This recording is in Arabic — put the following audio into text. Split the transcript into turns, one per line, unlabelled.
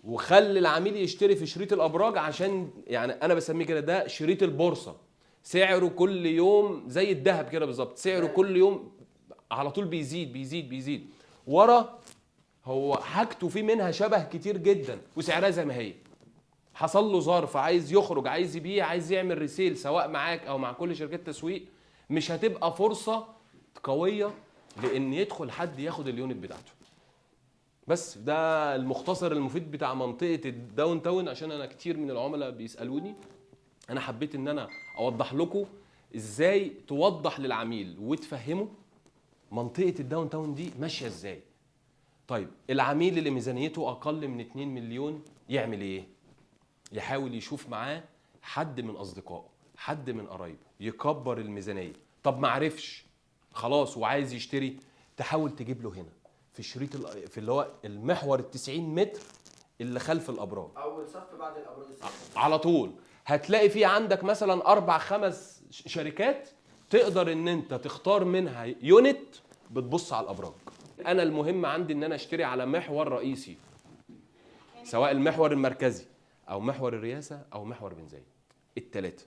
وخلي العميل يشتري في شريط الابراج، عشان يعني انا بسميه كده ده شريط البورصه، سعره كل يوم زي الذهب كده بالظبط، سعره كل يوم على طول بيزيد بيزيد بيزيد. ورا هو حاجته في منها شبه كتير جدا وسعرها زي ما هي. حصل له ظرف، عايز يخرج، عايز يبيع، عايز يعمل ريسيل سواء معاك او مع كل شركات تسويق، مش هتبقى فرصه قويه لان يدخل حد ياخد اليونت بتاعته. بس ده المختصر المفيد بتاع منطقه الداون تاون، عشان انا كتير من العملاء بيسالوني. انا حبيت ان انا اوضح لكم ازاي توضح للعميل وتفهمه منطقه الداون تاون دي ماشيه ازاي. طيب العميل اللي ميزانيته اقل من 2 مليون يعمل ايه؟ يحاول يشوف معاه حد من اصدقائه، حد من قرايبه، يكبر الميزانيه. طب ما عرفش خلاص وعايز يشتري، تحاول تجيب له هنا في الشريط في اللي هو المحور ال90 متر اللي خلف الابراج،
اول صف بعد الابراج السياحيه
على طول. هتلاقي في عندك مثلا 4 5 شركات تقدر ان انت تختار منها يونت بتبص على الابراج. انا المهم عندي ان انا اشتري على محور رئيسي، سواء المحور المركزي او محور الرئاسه او محور بن زايد، الثلاثه.